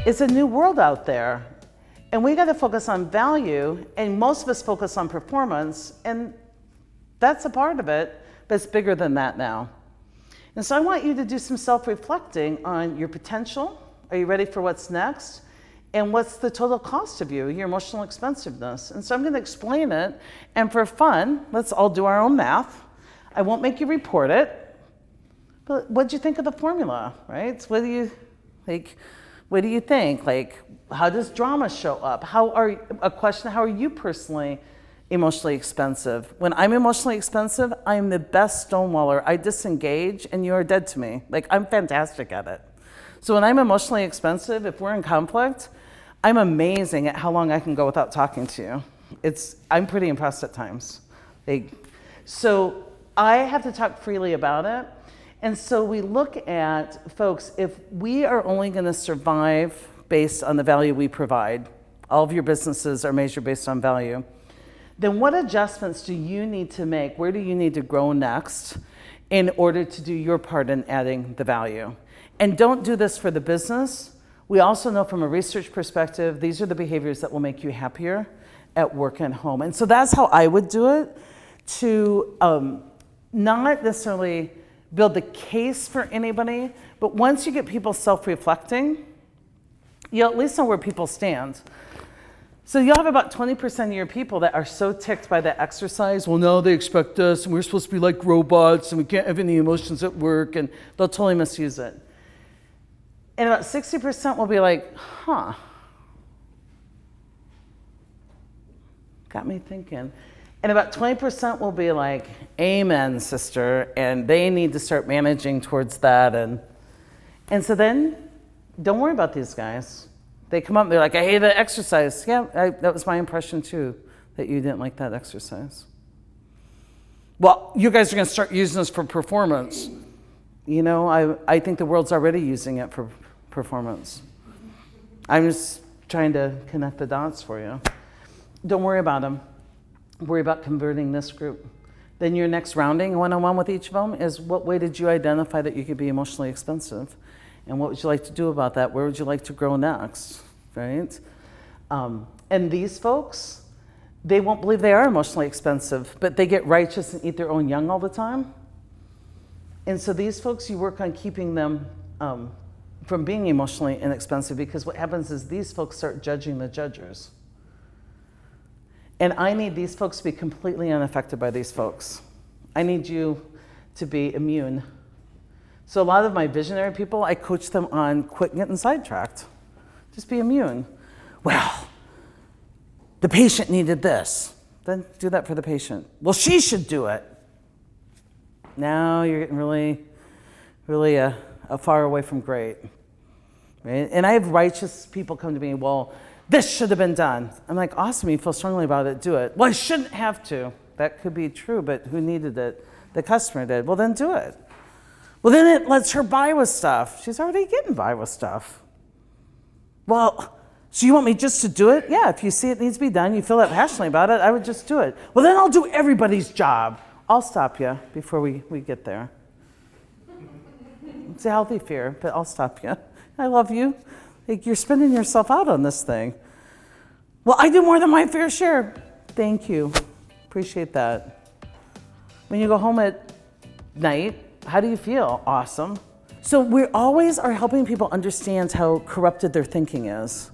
it's a new world out there. And we got to focus on value, and most of us focus on performance, and that's a part of it, but it's bigger than that now. And so I want you to do some self-reflecting on your potential. Are you ready for what's next? And what's the total cost of you, your emotional expensiveness? And so I'm going to explain it, and for fun, let's all do our own math. I won't make you report it, but what'd you think of the formula, right? What do you think? Like, how does drama show up? How are you personally emotionally expensive? When I'm emotionally expensive, I'm the best stonewaller. I disengage and you are dead to me. Like, I'm fantastic at it. So when I'm emotionally expensive, if we're in conflict, I'm amazing at how long I can go without talking to you. I'm pretty impressed at times. So I have to talk freely about it. And so we look at, folks, if we are only going to survive based on the value we provide, all of your businesses are measured based on value, then what adjustments do you need to make? Where do you need to grow next in order to do your part in adding the value? And don't do this for the business. We also know from a research perspective, these are the behaviors that will make you happier at work and home. And so that's how I would do it, to not necessarily build the case for anybody, but once you get people self-reflecting, you'll at least know where people stand. So you'll have about 20% of your people that are so ticked by the exercise. Well, no, they expect us, and we're supposed to be like robots, and we can't have any emotions at work, and they'll totally misuse it. And about 60% will be like, huh, got me thinking. And about 20% will be like, amen, sister, and they need to start managing towards that. And so then, don't worry about these guys. They come up and they're like, I hate the exercise. Yeah, that was my impression too, that you didn't like that exercise. Well, you guys are going to start using this for performance. You know, I think the world's already using it for performance. I'm just trying to connect the dots for you. Don't worry about them. Worry about converting this group. Then your next rounding one-on-one with each of them is, what way did you identify that you could be emotionally expensive? And what would you like to do about that? Where would you like to grow next, right? And these folks, they won't believe they are emotionally expensive, but they get righteous and eat their own young all the time. And so these folks, you work on keeping them from being emotionally inexpensive, because what happens is these folks start judging the judgers. And I need these folks to be completely unaffected by these folks. I need you to be immune. So a lot of my visionary people, I coach them on quit getting sidetracked. Just be immune. Well, the patient needed this. Then do that for the patient. Well, she should do it. Now you're getting really far away from great. Right? And I have righteous people come to me, well, this should have been done. I'm like, awesome, you feel strongly about it, do it. Well, I shouldn't have to. That could be true, but who needed it? The customer did. Well, then do it. Well, then it lets her buy with stuff. She's already getting by with stuff. Well, so you want me just to do it? Yeah, if you see it needs to be done, you feel that passionately about it, I would just do it. Well, then I'll do everybody's job. I'll stop you before we get there. It's a healthy fear, but I'll stop you. I love you. Like, you're spending yourself out on this thing. Well, I do more than my fair share. Thank you. Appreciate that. When you go home at night, how do you feel? Awesome. So we always are helping people understand how corrupted their thinking is.